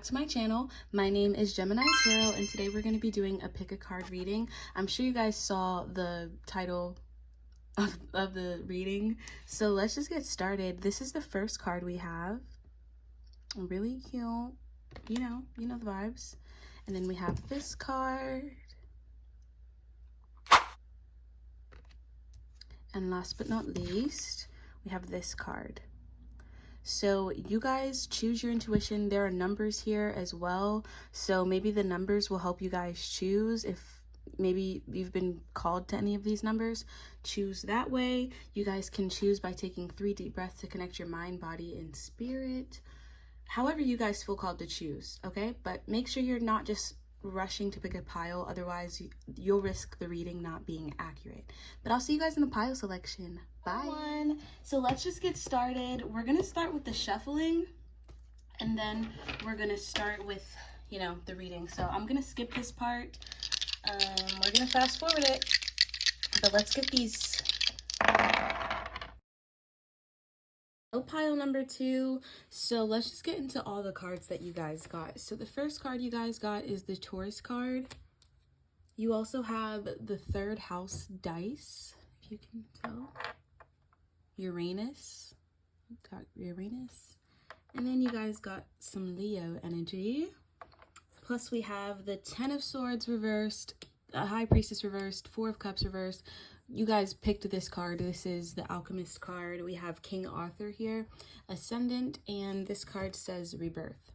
back to my channel. My name is Gemini Tarot, and today we're going to be doing a pick a card reading. I'm sure you guys saw the title of the reading, so let's just get started. This is the first card we have. Really cute, you know the vibes. And then we have this card, and last but not least, we have this card. So you guys choose your intuition. There are numbers here as well, so maybe the numbers will help you guys choose. If maybe you've been called to any of these numbers, choose that way. You guys can choose by taking 3 deep breaths to connect your mind, body, and spirit. However you guys feel called to choose, okay? But make sure you're not just rushing to pick a pile, otherwise you'll risk the reading not being accurate. But I'll see you guys in the pile selection. Bye. So let's just get started. We're gonna start with the shuffling, and then we're gonna start with, the reading. So I'm gonna skip this part. We're gonna fast forward it, but let's get these. Pile number 2. So let's just get into all the cards that you guys got. So the first card you guys got is the Taurus card. You also have the 3rd house dice, if you can tell. Uranus. And then you guys got some Leo energy. Plus we have the 10 of Swords reversed, a High Priestess reversed, 4 of Cups reversed. You guys picked this card. This is the Alchemist card. We have King Arthur here, Ascendant, and this card says Rebirth.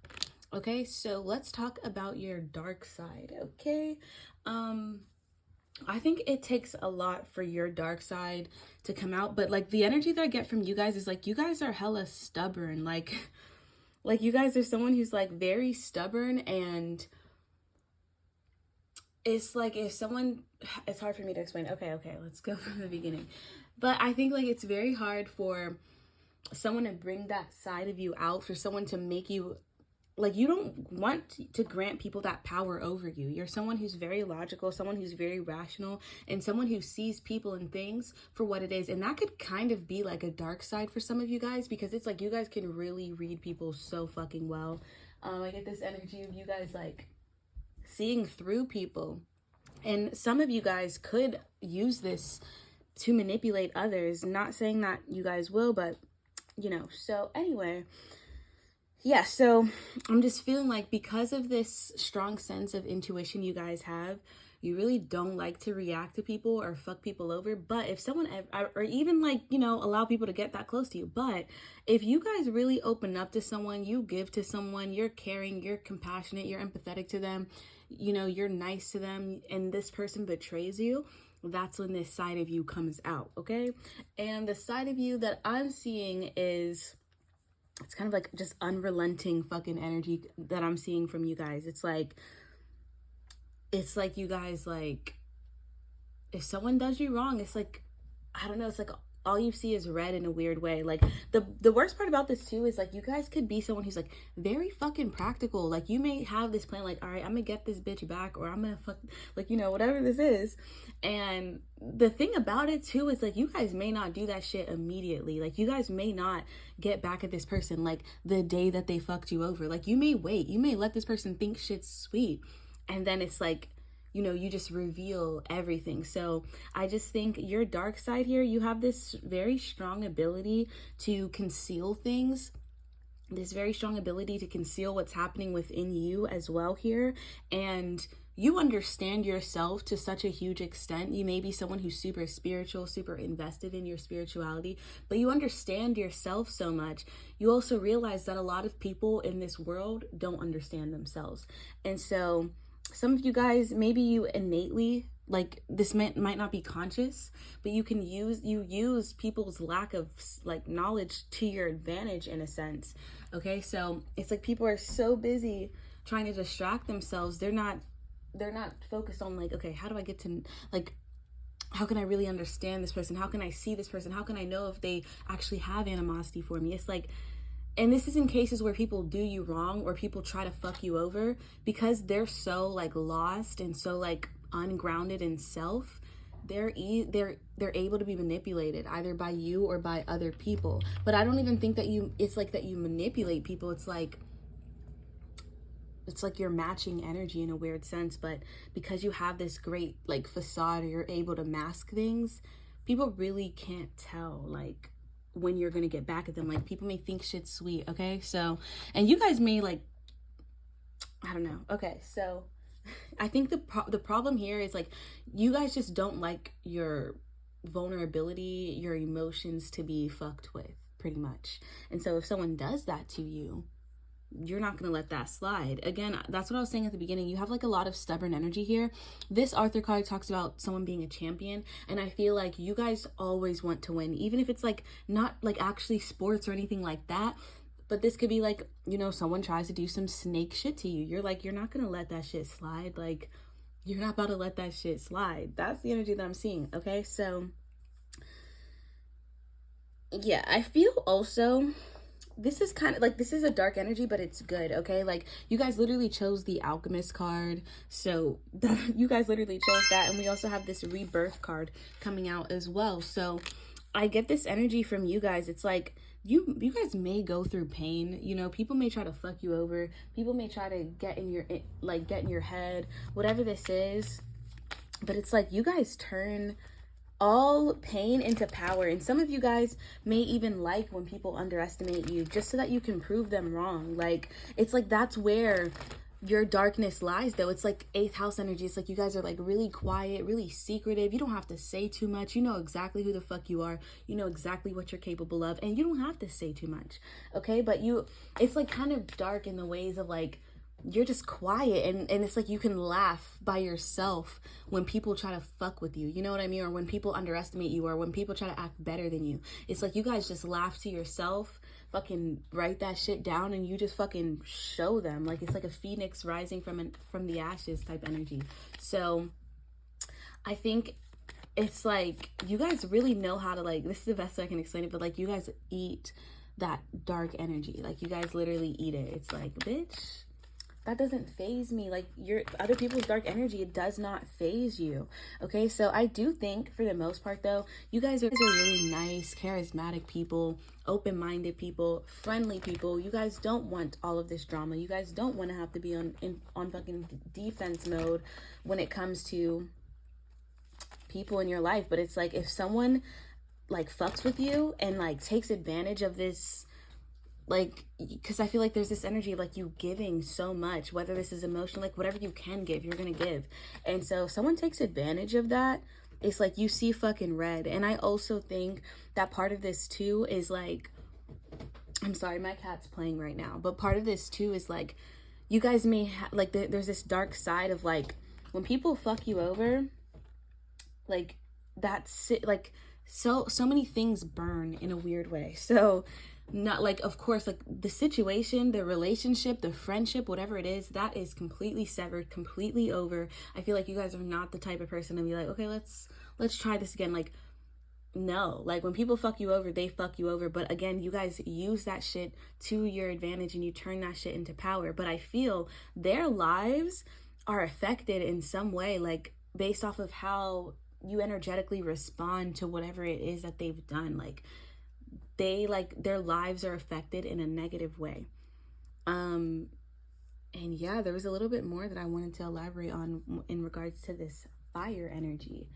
Okay, so let's talk about your dark side, okay? I think it takes a lot for your dark side to come out, but like the energy that I get from you guys is like you guys are hella stubborn. Like you guys are someone who's like very stubborn, and it's like if someone, it's hard for me to explain. Okay, let's go from the beginning. But I think like it's very hard for someone to bring that side of you out, for someone to make you, like, you don't want to grant people that power over you. You're someone who's very logical, someone who's very rational, and someone who sees people and things for what it is. And that could kind of be like a dark side for some of you guys, because it's like you guys can really read people so fucking well. I get this energy of you guys like seeing through people, and some of you guys could use this to manipulate others. Not saying that you guys will, but so anyway, yeah, so I'm just feeling like because of this strong sense of intuition you guys have, you really don't like to react to people or fuck people over. But if someone, or even like, allow people to get that close to you. But if you guys really open up to someone, you give to someone, you're caring, you're compassionate, you're empathetic to them, you're nice to them, and this person betrays you, that's when this side of you comes out, okay? And the side of you that I'm seeing is, it's kind of like just unrelenting fucking energy that I'm seeing from you guys. It's like you guys, like, if someone does you wrong, it's like, I don't know, it's like all you see is red in a weird way. Like the worst part about this too is like you guys could be someone who's like very fucking practical. Like you may have this plan, like, all right, I'm gonna get this bitch back, or I'm gonna fuck, like, whatever this is. And the thing about it too is like you guys may not do that shit immediately. Like you guys may not get back at this person like the day that they fucked you over. Like you may wait, you may let this person think shit's sweet, and then it's like, you just reveal everything. So I just think your dark side here, you have this very strong ability to conceal things, this very strong ability to conceal what's happening within you as well here. And you understand yourself to such a huge extent. You may be someone who's super spiritual, super invested in your spirituality, but you understand yourself so much. You also realize that a lot of people in this world don't understand themselves. And so some of you guys, maybe you innately, like, this might not be conscious, but you use people's lack of like knowledge to your advantage in a sense. Okay, so it's like people are so busy trying to distract themselves, they're not focused on like, okay, how do I get to, like, how can I really understand this person? How can I see this person? How can I know if they actually have animosity for me? It's like, and this is in cases where people do you wrong or people try to fuck you over, because they're so like lost and so like ungrounded in self. They're able to be manipulated either by you or by other people. But I don't even think that it's like that you manipulate people. It's like it's like you're matching energy in a weird sense, but because you have this great like facade, or you're able to mask things, people really can't tell like when you're gonna get back at them. Like, people may think shit's sweet, okay? So, and you guys may like, I don't know. Okay, so I think the problem here is like, you guys just don't like your vulnerability, your emotions to be fucked with, pretty much. And so if someone does that to you, you're not going to let that slide. Again, that's what I was saying at the beginning. You have like a lot of stubborn energy here. This Arthur card talks about someone being a champion, and I feel like you guys always want to win, even if it's like not like actually sports or anything like that. But this could be like, you know, someone tries to do some snake shit to you. You're like, you're not going to let that shit slide. Like, you're not about to let that shit slide. That's the energy that I'm seeing. Okay. So yeah, I feel also, this is kind of like, this is a dark energy, but it's good. Okay. Like, you guys literally chose the Alchemist card. So you guys literally chose that. And we also have this Rebirth card coming out as well. So I get this energy from you guys. It's like, you guys may go through pain. You know, people may try to fuck you over. People may try to get in your head, whatever this is. But it's like, you guys turn all pain into power. And some of you guys may even like when people underestimate you, just so that you can prove them wrong. Like, it's like, that's where your darkness lies, though. It's like 8th house energy. It's like, you guys are like really quiet, really secretive. You don't have to say too much. You know exactly who the fuck you are. You know exactly what you're capable of, and you don't have to say too much. Okay. But it's like kind of dark in the ways of like, you're just quiet, and it's like you can laugh by yourself when people try to fuck with you, you know what I mean? Or when people underestimate you, or when people try to act better than you. It's like you guys just laugh to yourself, fucking write that shit down, and you just fucking show them. Like, it's like a phoenix rising from the ashes type energy. So I think it's like, you guys really know how to, like, this is the best way I can explain it, but like, you guys eat that dark energy. Like, you guys literally eat it. It's like, bitch, that doesn't phase me. Like, your other people's dark energy, it does not phase you. Okay, so I do think for the most part, though, you guys are really nice, charismatic people, open-minded people, friendly people. You guys don't want all of this drama. You guys don't want to have to be on fucking defense mode when it comes to people in your life. But it's like, if someone like fucks with you and like takes advantage of this, like, because I feel like there's this energy of like you giving so much, whether this is emotional, like whatever you can give, you're gonna give. And so if someone takes advantage of that, it's like you see fucking red. And I also think that part of this too is like, I'm sorry, my cat's playing right now, but part of this too is like, you guys may like there's this dark side of like, when people fuck you over, like that's it, like so many things burn in a weird way. So not like, of course, like the situation, the relationship, the friendship, whatever it is, that is completely severed, completely over. I feel like you guys are not the type of person to be like, okay, let's try this again. Like, no, like when people fuck you over, they fuck you over. But again, you guys use that shit to your advantage and you turn that shit into power. But I feel their lives are affected in some way, like based off of how you energetically respond to whatever it is that they've done. Like, their lives are affected in a negative way. And yeah, there was a little bit more that I wanted to elaborate on in regards to this fire energy,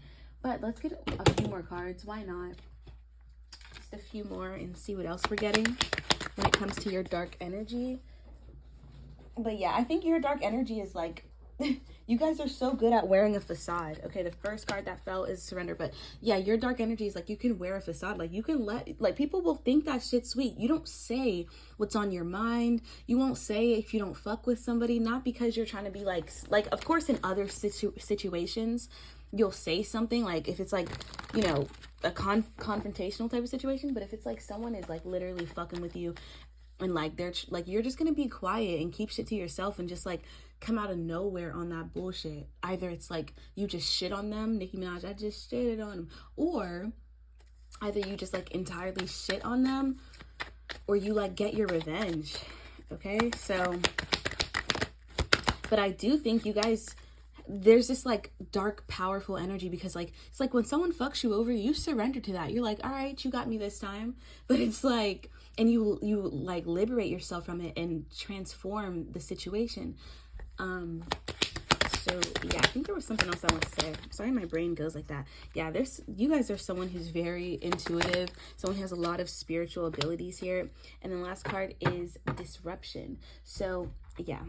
but let's get a few more cards. Why not? Just a few more and see what else we're getting when it comes to your dark energy. But yeah, I think your dark energy is like, you guys are so good at wearing a facade. Okay, the first card that fell is surrender. But yeah, your dark energy is like, you can wear a facade. Like, you can like, people will think that shit's sweet. You don't say what's on your mind. You won't say if you don't fuck with somebody, not because you're trying to be like, of course, in other situations, you'll say something, like if it's like, you know, a confrontational type of situation. But if it's like someone is like literally fucking with you, and like they're like, you're just gonna be quiet and keep shit to yourself and just like come out of nowhere on that bullshit. Either it's like you just shit on them, Nicki Minaj, I just shitted on them, or either you just like entirely shit on them, or you like get your revenge. Okay, so, but I do think you guys, there's this like dark, powerful energy, because like, it's like when someone fucks you over, you surrender to that. You're like, all right, you got me this time. But it's like, and you like liberate yourself from it and transform the situation. So yeah, I think there was something else I want to say. Sorry, my brain goes like that. Yeah, you guys are someone who's very intuitive, someone who has a lot of spiritual abilities here. And then the last card is disruption. So yeah,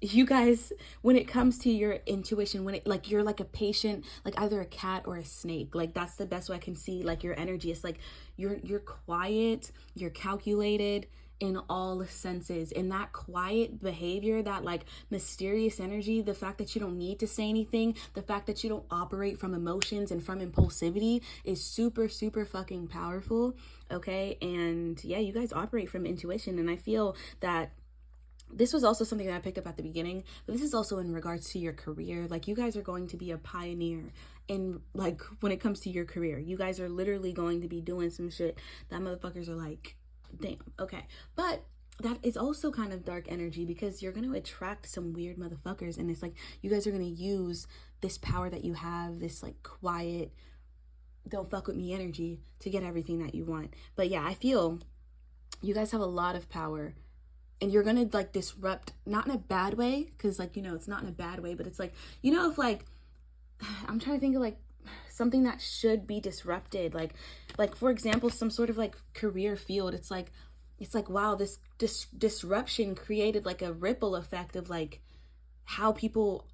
you guys, when it comes to your intuition, when it like you're like a patient, like either a cat or a snake, like that's the best way I can see like your energy. It's like you're quiet, you're calculated in all senses, and that quiet behavior, that like mysterious energy, the fact that you don't need to say anything, the fact that you don't operate from emotions and from impulsivity is super fucking powerful. Okay, and yeah, you guys operate from intuition, and I feel that this was also something that I picked up at the beginning, but this is also in regards to your career. Like, you guys are going to be a pioneer in, like, when it comes to your career. You guys are literally going to be doing some shit that motherfuckers are like, damn, okay. But that is also kind of dark energy, because you're going to attract some weird motherfuckers, and it's like you guys are going to use this power that you have, this like quiet, don't fuck with me energy, to get everything that you want. But yeah, I feel you guys have a lot of power, and you're gonna like disrupt, not in a bad way, because like, you know, it's not in a bad way, but it's like, you know, if like, I'm trying to think of like something that should be disrupted, like for example, some sort of like career field. It's like wow, this disruption created like a ripple effect of like how people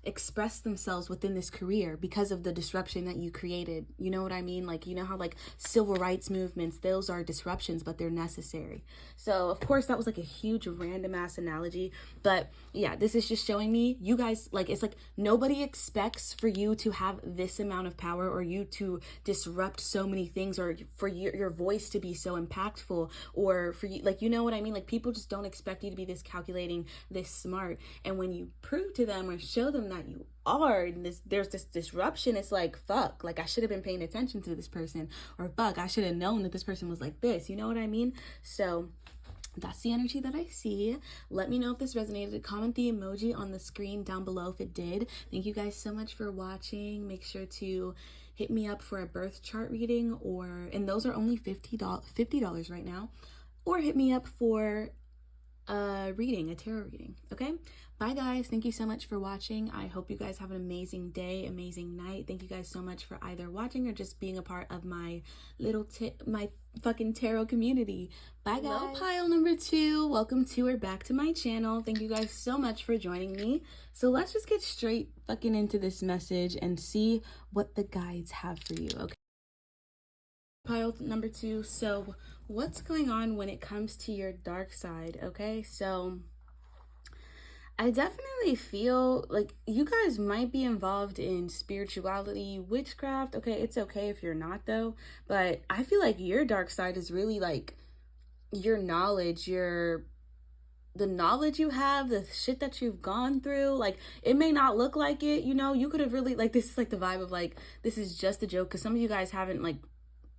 express themselves within this career because of the disruption that you created. You know what I mean? Like, you know how like civil rights movements, those are disruptions, but they're necessary. So of course that was like a huge random ass analogy, but yeah, this is just showing me you guys, like, it's like nobody expects for you to have this amount of power, or you to disrupt so many things, or for your voice to be so impactful, or for you, like, you know what I mean? Like, people just don't expect you to be this calculating, this smart, and when you prove to them or show them that you are, and there's this disruption, it's like, fuck, like I should have been paying attention to this person, or fuck, I should have known that this person was like this, you know what I mean? So that's the energy that I see. Let me know if this resonated. Comment the emoji on the screen down below if it did. Thank you guys so much for watching. Make sure to hit me up for a birth chart reading, and those are only $50 right now, or hit me up for a tarot reading. Okay, bye guys. Thank you so much for watching. I hope you guys have an amazing day, amazing night. Thank you guys so much for either watching or just being a part of my my fucking tarot community. Bye guys. Well, pile number 2, welcome to or back to my channel. Thank you guys so much for joining me. So let's just get straight fucking into this message and see what the guides have for you. Okay, pile number 2. So what's going on when it comes to your dark side? Okay, so I definitely feel like you guys might be involved in spirituality, witchcraft. Okay, it's okay if you're not though, but I feel like your dark side is really like your knowledge, the knowledge you have, the shit that you've gone through. Like, it may not look like it, you know, you could have really, like, this is like the vibe of like, this is just a joke, because some of you guys haven't like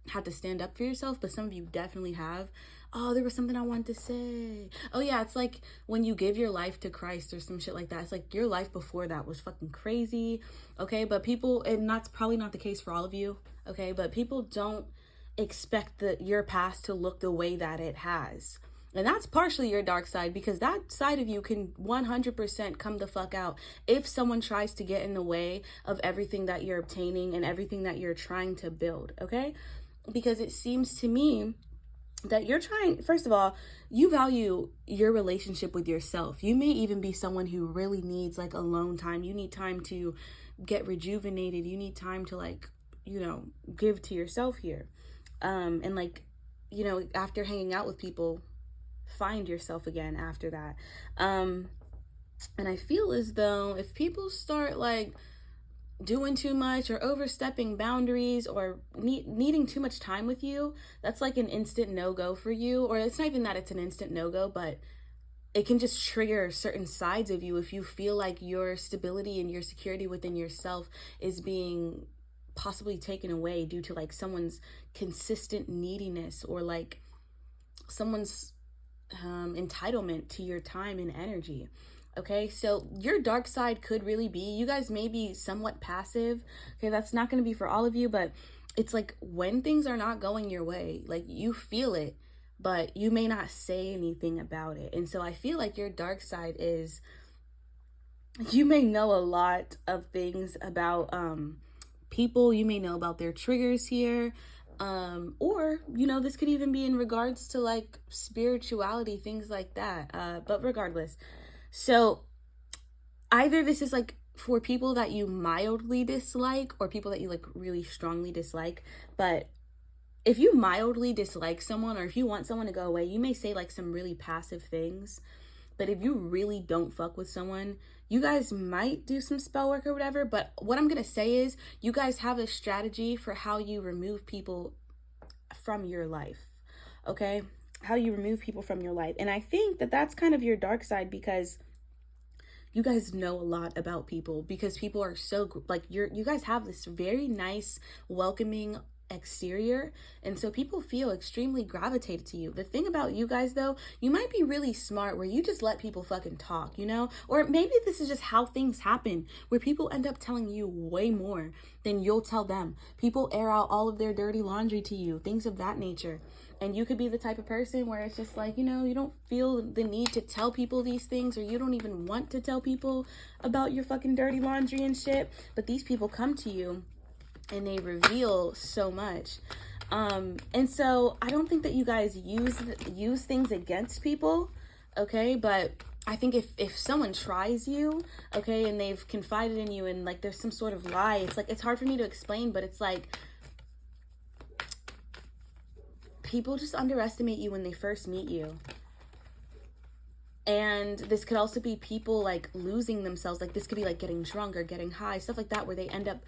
had to stand up for yourself, but some of you definitely have. Oh, there was something I wanted to say. Oh yeah, it's like when you give your life to Christ or some shit like that. It's like your life before that was fucking crazy. Okay, but people, and that's probably not the case for all of you. Okay, but people don't expect your past to look the way that it has. And that's partially your dark side, because that side of you can 100% come the fuck out if someone tries to get in the way of everything that you're obtaining and everything that you're trying to build. Okay, because it seems to me that you're trying, first of all, you value your relationship with yourself. You may even be someone who really needs like alone time. You need time to get rejuvenated. You need time to, like, you know, give to yourself here. And like, you know, after hanging out with people, find yourself again after that. And I feel as though if people start like doing too much or overstepping boundaries or needing too much time with you, that's like an instant no-go for you. Or it's not even that it's an instant no-go, but it can just trigger certain sides of you if you feel like your stability and your security within yourself is being possibly taken away due to like someone's consistent neediness, or like someone's entitlement to your time and energy. Okay, so your dark side could really be, you guys may be somewhat passive. Okay, that's not going to be for all of you, but it's like when things are not going your way, like you feel it, but you may not say anything about it. And so I feel like your dark side is, you may know a lot of things about people. You may know about their triggers here. Or, you know, this could even be in regards to like spirituality, things like that. But regardless, so either this is like for people that you mildly dislike or people that you like really strongly dislike. But if you mildly dislike someone, or if you want someone to go away, you may say like some really passive things. But if you really don't fuck with someone, you guys might do some spell work or whatever. But what I'm going to say is you guys have a strategy for how you remove people from your life. Okay? How you remove people from your life. And I think that that's kind of your dark side, because you guys know a lot about people, because people are so like, you guys have this very nice, welcoming exterior, and so people feel extremely gravitated to you. The thing about you guys though, you might be really smart where you just let people fucking talk, you know, or maybe this is just how things happen, where people end up telling you way more than you'll tell them. People air out all of their dirty laundry to you, things of that nature. And you could be the type of person where it's just like, you know, you don't feel the need to tell people these things, or you don't even want to tell people about your fucking dirty laundry and shit, but these people come to you and they reveal so much. And so I don't think that you guys use things against people, okay? But I think if someone tries you, okay, and they've confided in you and like there's some sort of lie, it's like, it's hard for me to explain, but it's like people just underestimate you when they first meet you. And this could also be people like losing themselves. Like this could be like getting drunk or getting high, stuff like that, where they end up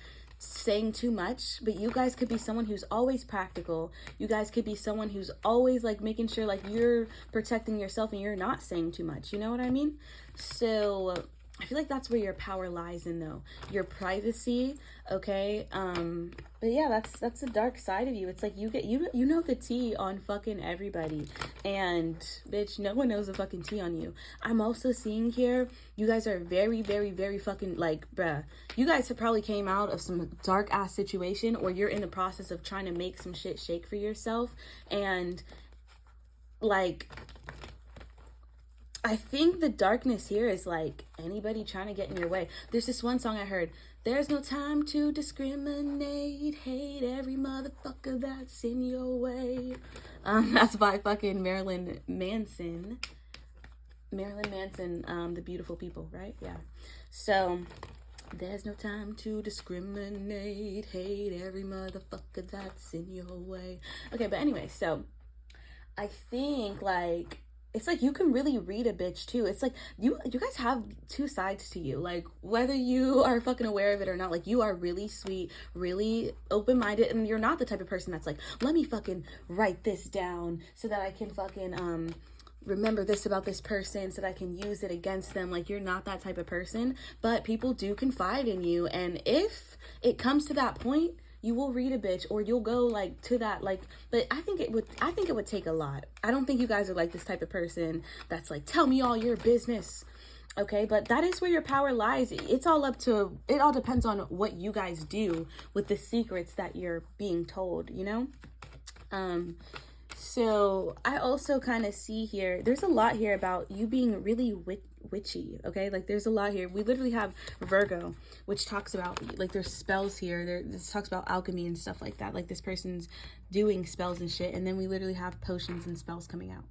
saying too much. But you guys could be someone who's always practical. You guys could be someone who's always like making sure like you're protecting yourself and you're not saying too much. You know what I mean? So I feel like that's where your power lies in, though. Your privacy, okay? But yeah, that's the dark side of you. It's like you know the tea on fucking everybody. And bitch, no one knows the fucking tea on you. I'm also seeing here, you guys are very, very, very fucking like, bruh. You guys have probably came out of some dark ass situation, or you're in the process of trying to make some shit shake for yourself. And like, I think the darkness here is like anybody trying to get in your way. There's this one song I heard. There's no time to discriminate, hate every motherfucker that's in your way. That's by fucking Marilyn Manson. The Beautiful People, right? Yeah. So, there's no time to discriminate, hate every motherfucker that's in your way. Okay, but anyway, so I think like, it's like you can really read a bitch too. It's like you guys have two sides to you. Like whether you are fucking aware of it or not, like you are really sweet, really open-minded, and you're not the type of person that's like, let me fucking write this down so that I can fucking remember this about this person so that I can use it against them. Like you're not that type of person, but people do confide in you, and if it comes to that point, you will read a bitch, or you'll go like to that, like, but I think it would take a lot. I don't think you guys are like this type of person that's like, tell me all your business. Okay, but that is where your power lies. It all depends on what you guys do with the secrets that you're being told, you know? So I also kind of see here, there's a lot here about you being really witchy, okay? Like there's a lot here. We literally have Virgo, which talks about like there's spells here. This talks about alchemy and stuff like that. Like this person's doing spells and shit. And then we literally have potions and spells coming out.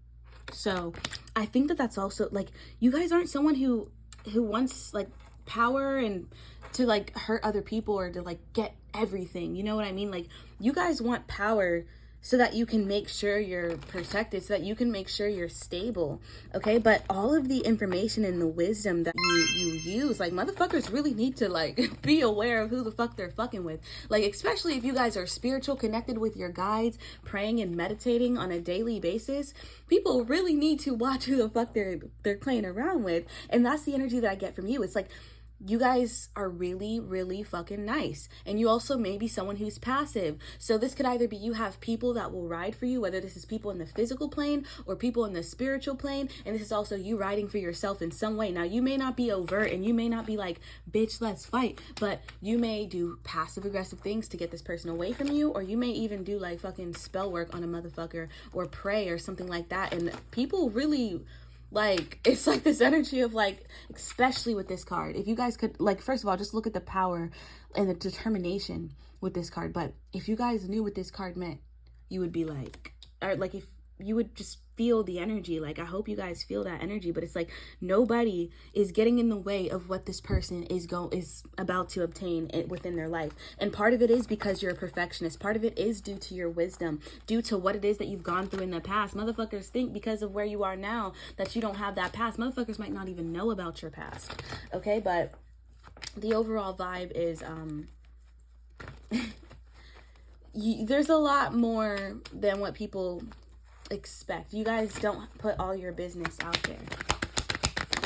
So I think that that's also like, you guys aren't someone who wants like power and to like hurt other people or to like get everything. You know what I mean? Like you guys want power so that you can make sure you're protected, so that you can make sure you're stable, okay? But all of the information and the wisdom that you use, like, motherfuckers really need to, like, be aware of who the fuck they're fucking with. Like, especially if you guys are spiritual, connected with your guides, praying and meditating on a daily basis, people really need to watch who the fuck they're playing around with. And that's the energy that I get from you. It's like, you guys are really, really fucking nice. And you also may be someone who's passive. So this could either be you have people that will ride for you, whether this is people in the physical plane or people in the spiritual plane. And this is also you riding for yourself in some way. Now, you may not be overt and you may not be like, bitch, let's fight. But you may do passive aggressive things to get this person away from you. Or you may even do like fucking spell work on a motherfucker or pray or something like that. And people really... like, it's like this energy of like, especially with this card, if you guys could, like, first of all, just look at the power and the determination with this card. But if you guys knew what this card meant, you would be like, or like if you would just feel the energy. Like, I hope you guys feel that energy. But it's like nobody is getting in the way of what this person is about to obtain within their life. And part of it is because you're a perfectionist. Part of it is due to your wisdom, due to what it is that you've gone through in the past. Motherfuckers think because of where you are now that you don't have that past. Motherfuckers might not even know about your past. Okay, but the overall vibe is there's a lot more than what people expect. You guys don't put all your business out there.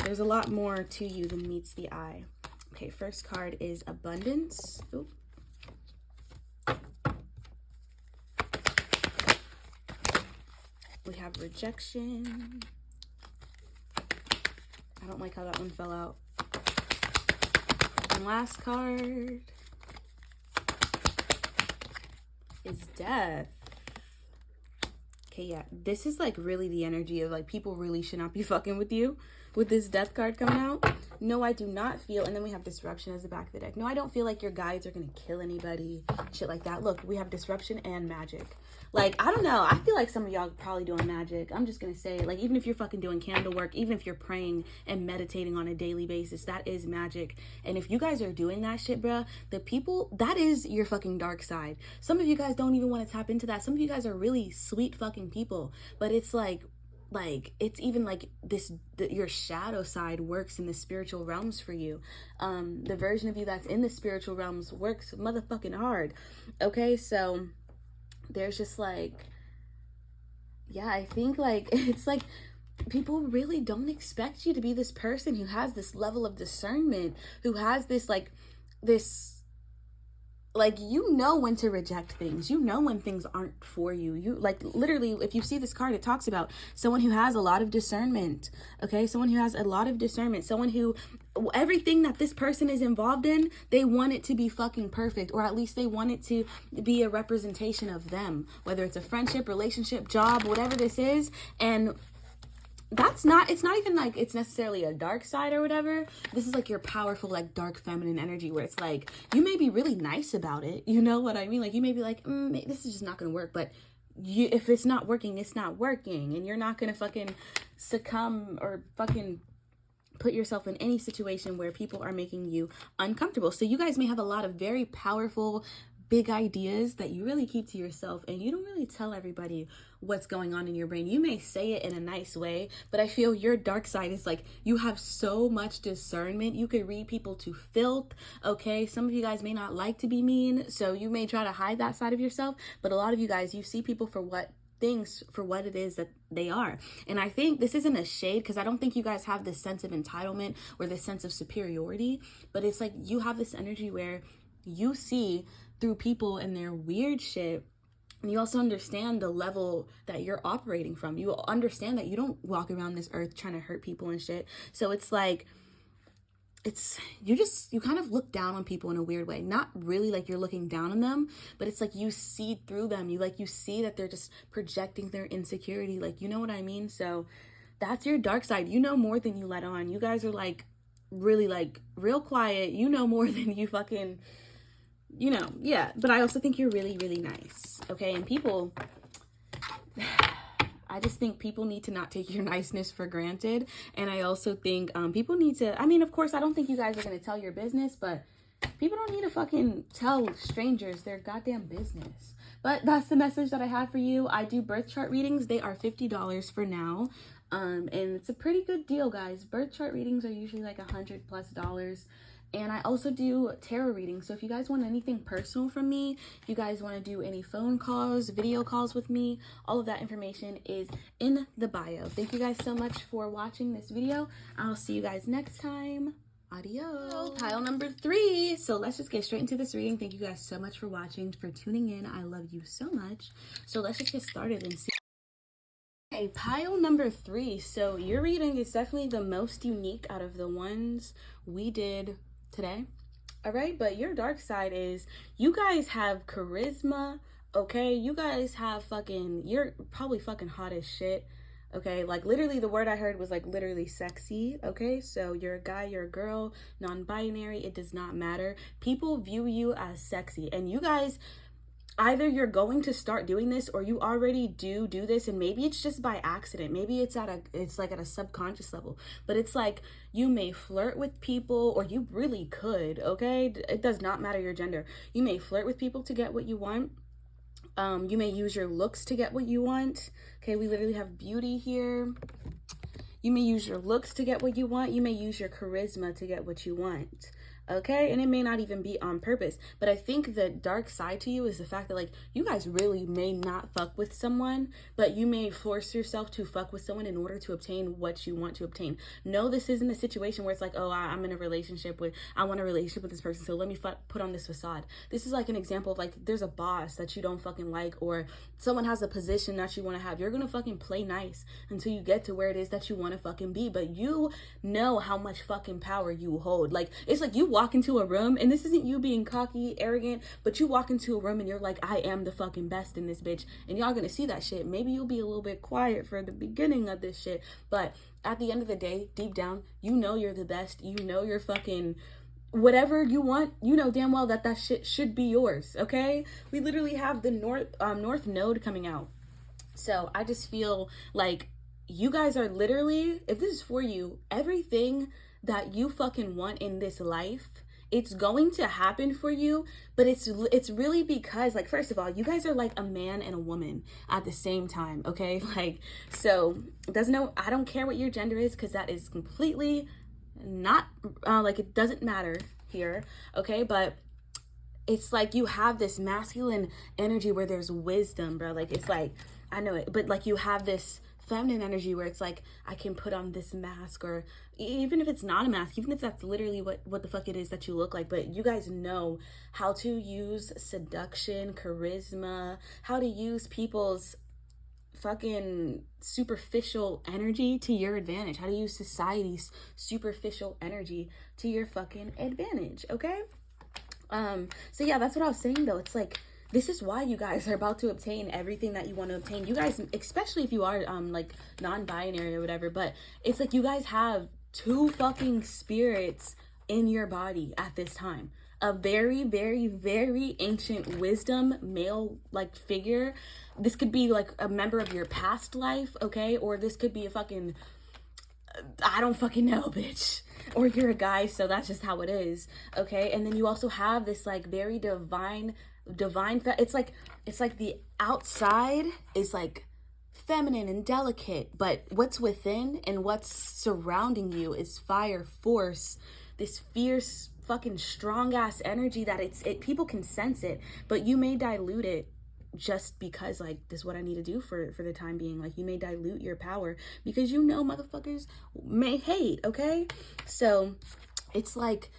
There's a lot more to you than meets the eye. Okay, first card is abundance. Ooh. We have rejection. I don't like how that one fell out. And last card is death. Okay, yeah, this is like really the energy of like people really should not be fucking with you with this death card coming out. No, I do not feel, and then we have disruption as the back of the deck. No, I don't feel like your guides are gonna kill anybody, shit like that. Look, we have disruption and magic. Like, I don't know, I feel like some of y'all probably doing magic. I'm just gonna say, like, even if you're fucking doing candle work, even if you're praying and meditating on a daily basis, that is magic. And if you guys are doing that shit, bruh, the people, that is your fucking dark side. Some of you guys don't even want to tap into that. Some of you guys are really sweet fucking people, but it's like it's even like this, your shadow side works in the spiritual realms for you. The version of you that's in the spiritual realms works motherfucking hard. Okay, so there's just like, yeah, I think like it's like people really don't expect you to be this person who has this level of discernment, who has this like you know when to reject things. You know when things aren't for you. You like literally, if you see this card, it talks about someone who has a lot of discernment. Okay, someone who has a lot of discernment, someone who everything that this person is involved in, they want it to be fucking perfect, or at least they want it to be a representation of them, whether it's a friendship, relationship, job, whatever this is. And it's not even like it's necessarily a dark side or whatever. This is like your powerful, like dark feminine energy where it's like you may be really nice about it. You know what I mean? Like you may be like, this is just not gonna work. But if it's not working, it's not working. And you're not gonna fucking succumb or fucking put yourself in any situation where people are making you uncomfortable. So you guys may have a lot of very powerful, big ideas that you really keep to yourself, and you don't really tell everybody what's going on in your brain. You may say it in a nice way, but I feel your dark side is like you have so much discernment. You could read people to filth. Okay, some of you guys may not like to be mean, so you may try to hide that side of yourself, but a lot of you guys, you see people for what it is that they are. And I think this isn't a shade, because I don't think you guys have this sense of entitlement or this sense of superiority, but it's like you have this energy where you see through people and their weird shit, and you also understand the level that you're operating from. You understand that you don't walk around this earth trying to hurt people and shit. So it's like you kind of look down on people in a weird way. Not really like you're looking down on them, but it's like you see through them. You see that they're just projecting their insecurity. Like, you know what I mean? So that's your dark side. You know more than you let on. You guys are like really like real quiet. You know more than you fucking, you know, yeah. But I also think you're really, really nice. Okay, and people, I just think people need to not take your niceness for granted. And I also think people need to, I mean, of course, I don't think you guys are going to tell your business, but people don't need to fucking tell strangers their goddamn business. But that's the message that I have for you. I do birth chart readings. They are $50 for now. And it's a pretty good deal, guys. Birth chart readings are usually like $100+. And I also do tarot readings. So if you guys want anything personal from me, if you guys want to do any phone calls, video calls with me, all of that information is in the bio. Thank you guys so much for watching this video. I'll see you guys next time. Adios. Pile number 3. So let's just get straight into this reading. Thank you guys so much for watching, for tuning in. I love you so much. So let's just get started and see. Okay, pile number 3. So your reading is definitely the most unique out of the ones we did today. All right, but your dark side is you guys have charisma. Okay, you guys have you're probably fucking hot as shit. Okay, like literally the word I heard was like literally sexy. Okay, so you're a guy, you're a girl, non-binary, it does not matter. People view you as sexy, and you guys, either you're going to start doing this or you already do this, and maybe it's just by accident. Maybe it's like at a subconscious level, but it's like you may flirt with people, or you really could. Okay, it does not matter your gender. You may flirt with people to get what you want. You may use your looks to get what you want. Okay, we literally have beauty here. You may use your looks to get what you want. You may use your charisma to get what you want. Okay, and it may not even be on purpose, but I think the dark side to you is the fact that like you guys really may not fuck with someone, but you may force yourself to fuck with someone in order to obtain what you want to obtain. No, this isn't a situation where it's like, oh, I'm in a relationship with, I want a relationship with this person, so let me put on this facade. This is like an example of like, there's a boss that you don't fucking like, or someone has a position that you want to have. You're gonna fucking play nice until you get to where it is that you want to fucking be, but you know how much fucking power you hold. Like, it's like you walk into a room, and this isn't you being cocky, arrogant, but you walk into a room and you're like, I am the fucking best in this bitch, and y'all gonna see that shit. Maybe you'll be a little bit quiet for the beginning of this shit, but at the end of the day, deep down, you know you're the best. You know you're fucking whatever you want. You know damn well that shit should be yours. Okay, we literally have the north node coming out, so I just feel like you guys are literally, if this is for you, everything that you fucking want in this life, it's going to happen for you, but it's really because, like, first of all, you guys are like a man and a woman at the same time. Okay, like, so I don't care what your gender is, because that is completely not like, it doesn't matter here. Okay, but it's like you have this masculine energy where there's wisdom, bro. Like, it's like, I know it, but like you have this feminine energy where it's like, I can put on this mask, or even if it's not a mask, even if that's literally what the fuck it is that you look like, but you guys know how to use seduction, charisma, how to use people's fucking superficial energy to your advantage, how to use society's superficial energy to your fucking advantage. Okay, so yeah, that's what I was saying though. It's like, this is why you guys are about to obtain everything that you want to obtain. You guys, especially if you are like non-binary or whatever, but it's like you guys have 2 fucking spirits in your body at this time. A very, very, very ancient wisdom male like figure. This could be like a member of your past life, okay? Or this could be a fucking, I don't fucking know, bitch. Or you're a guy, so that's just how it is, okay? And then you also have this like very divine, it's like the outside is like feminine and delicate, but what's within and what's surrounding you is fire, force, this fierce fucking strong ass energy that people can sense it, but you may dilute it just because like, this is what I need to do for the time being. Like, you may dilute your power because you know motherfuckers may hate. Okay, so it's like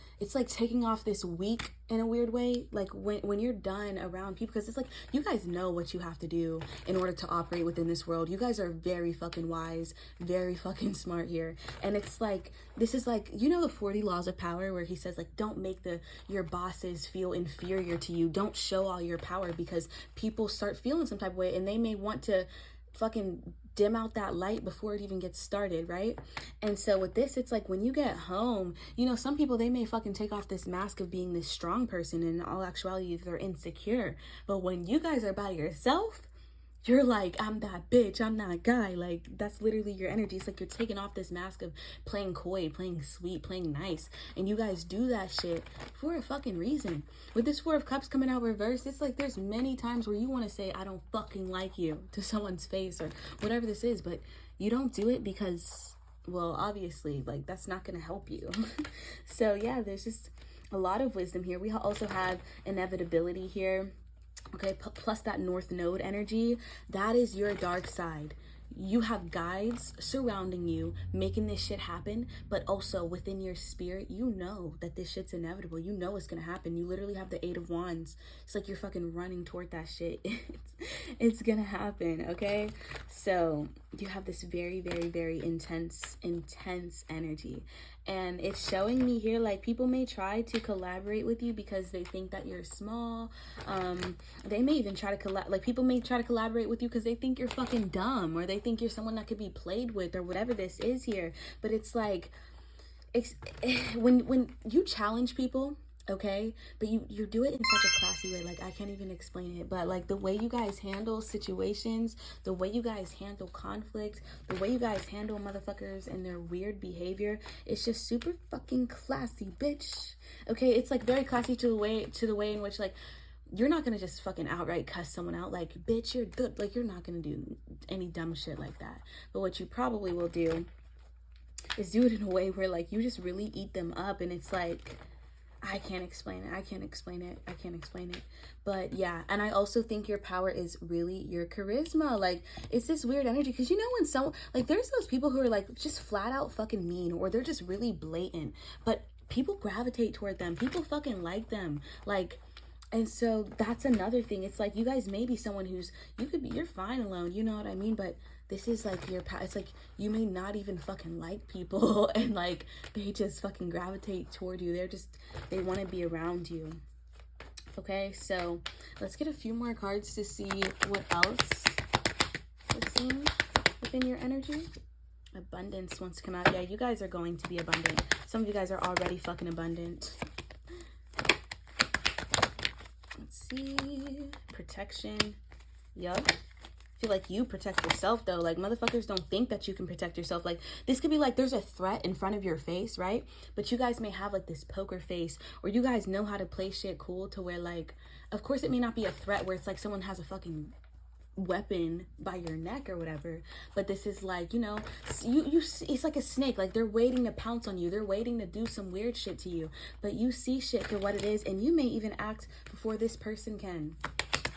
taking off this week in a weird way, like when you're done around people, because it's like you guys know what you have to do in order to operate within this world. You guys are very fucking wise, very fucking smart here, and it's like, this is like, you know, the 40 laws of power, where he says like, don't make your bosses feel inferior to you, don't show all your power, because people start feeling some type of way and they may want to fucking dim out that light before it even gets started, right? And so with this, it's like when you get home, you know, some people, they may fucking take off this mask of being this strong person, and in all actuality they're insecure. But when you guys are by yourself, you're like, I'm that bitch, I'm that guy. Like, that's literally your energy. It's like you're taking off this mask of playing coy, playing sweet, playing nice. And you guys do that shit for a fucking reason. With this 4 of Cups coming out reversed, it's like there's many times where you want to say, I don't fucking like you, to someone's face or whatever this is. But you don't do it because, well, obviously, like, that's not going to help you. So, yeah, there's just a lot of wisdom here. We also have inevitability here. Okay, plus that North Node energy, that is your dark side. you have guides surrounding you, making this shit happen, but also within your spirit, you know that this shit's inevitable. You know it's gonna happen. You literally have the 8 of Wands. It's like you're fucking running toward that shit. It's gonna happen, okay? So you have this very, very, very intense energy. And it's showing me here, like, people may try to collaborate with you because they think that you're small. They may even try to people may try to collaborate with you because they think you're fucking dumb, or they think you're someone that could be played with, or whatever this is here. But it's like, when you challenge people, okay, but you do it in such a classy way, like I can't even explain it, but like the way you guys handle situations, the way you guys handle conflict, the way you guys handle motherfuckers and their weird behavior, it's just super fucking classy, bitch. Okay, it's like very classy to the way in which, like, you're not gonna just fucking outright cuss someone out like, bitch, you're good. Like, you're not gonna do any dumb shit like that. But what you probably will do is do it in a way where, like, you just really eat them up, and it's like, I can't explain it. But yeah, and I also think your power is really your charisma. Like, it's this weird energy, because you know when someone, like, there's those people who are like just flat out fucking mean, or they're just really blatant, but people gravitate toward them. People fucking like them. Like, and so that's another thing. It's like, you guys may be someone who's, you're fine alone, you know what I mean? But this is like it's like you may not even fucking like people, and like they just fucking gravitate toward you. They want to be around you. Okay, so let's get a few more cards to see what else would seem within your energy. Abundance wants to come out. Yeah, you guys are going to be abundant. Some of you guys are already fucking abundant. Let's see. Protection. Yup. I feel like you protect yourself, though. Like, motherfuckers don't think that you can protect yourself. Like, this could be like there's a threat in front of your face, right? But you guys may have like this poker face, or you guys know how to play shit cool to where, like, of course it may not be a threat where it's like someone has a fucking weapon by your neck or whatever, but this is like, you know, it's like a snake. Like, they're waiting to pounce on you, they're waiting to do some weird shit to you, but you see shit for what it is, and you may even act before this person can.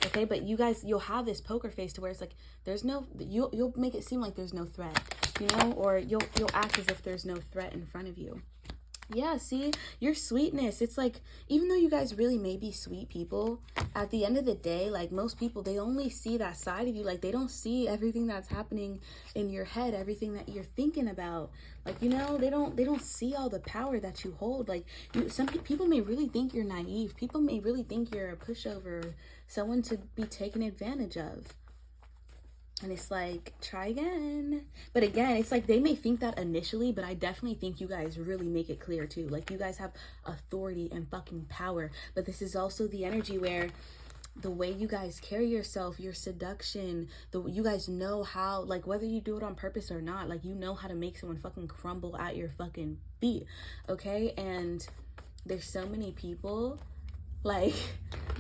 Okay, but you guys, you'll have this poker face to where it's like there's no, you'll make it seem like there's no threat, you know, or you'll act as if there's no threat in front of you. Yeah, see, your sweetness, it's like, even though you guys really may be sweet people, at the end of the day, like, most people, they only see that side of you. Like, they don't see everything that's happening in your head, everything that you're thinking about. Like, you know, they don't see all the power that you hold. Like, some people may really think you're naive. People may really think you're a pushover, someone to be taken advantage of. And it's like, try again. But again, it's like they may think that initially, but I definitely think you guys really make it clear too. Like, you guys have authority and fucking power. But this is also the energy where the way you guys carry yourself, your seduction, you guys know how, like, whether you do it on purpose or not, like, you know how to make someone fucking crumble at your fucking feet. Okay? And there's so many people, like,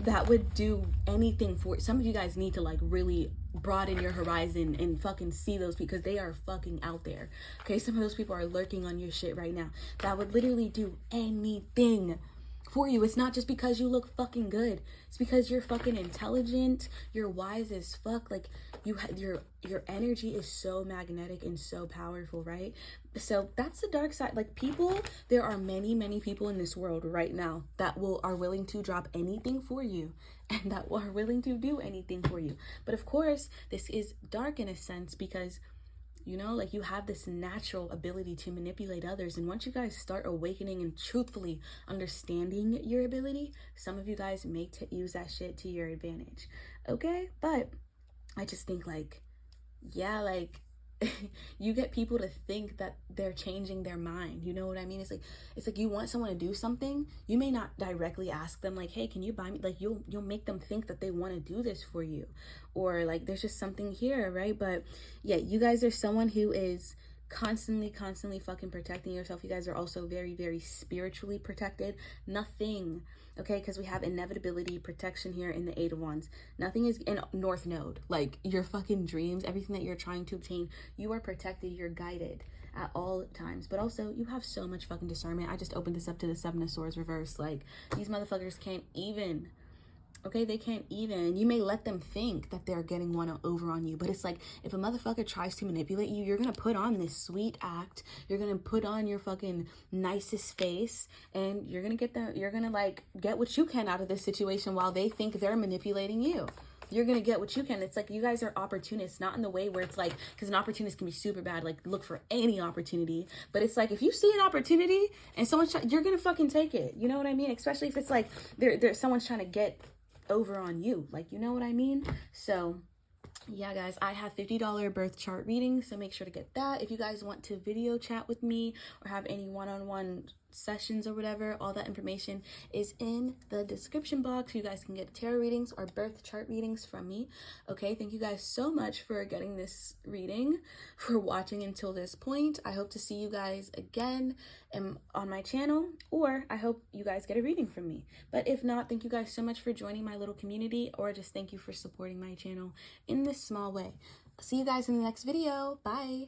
that would do anything for it. Some of you guys need to, like, really broaden your horizon and fucking see those, because they are fucking out there. Okay, some of those people are lurking on your shit right now that would literally do anything for you. It's not just because you look fucking good. It's because you're fucking intelligent, you're wise as fuck. Like, your energy is so magnetic and so powerful, right? So that's the dark side. Like, people, there are many people in this world right now that are willing to drop anything for you, and that are willing to do anything for you. But of course, this is dark in a sense, because, you know, like, you have this natural ability to manipulate others. And once you guys start awakening and truthfully understanding your ability, some of you guys may use that shit to your advantage. Okay? But I just think, like, yeah, like, you get people to think that they're changing their mind. You know what I mean? It's like you want someone to do something. You may not directly ask them, like, hey, can you buy me? Like, you'll make them think that they want to do this for you, or like there's just something here, right? But yeah, you guys are someone who is constantly fucking protecting yourself. You guys are also very spiritually protected. Nothing, okay, because we have inevitability, protection here in the 8 of Wands. Nothing is in North Node. Like, your fucking dreams, everything that you're trying to obtain, you are protected, you're guided at all times. But also, you have so much fucking discernment. I just opened this up to the 7 of Swords reverse. Like, these motherfuckers can't even Okay, they can't even. You may let them think that they're getting one over on you, but it's like, if a motherfucker tries to manipulate you, you're gonna put on this sweet act, you're gonna put on your fucking nicest face, and you're gonna like get what you can out of this situation while they think they're manipulating you. You're gonna get what you can. It's like, you guys are opportunists, not in the way where it's like, because an opportunist can be super bad, like look for any opportunity, but it's like, if you see an opportunity and someone's you're gonna fucking take it. You know what I mean? Especially if it's like someone's trying to get over on you, like, you know what I mean? So yeah, guys, I have $50 birth chart readings, so make sure to get that. If you guys want to video chat with me or have any one-on-one sessions or whatever, all that information is in the description box. You guys can get tarot readings or birth chart readings from me. Okay, thank you guys so much for getting this reading, for watching until this point. I hope to see you guys again on my channel, or I hope you guys get a reading from me. But if not, thank you guys so much for joining my little community, or just thank you for supporting my channel in this small way. See you guys in the next video. Bye.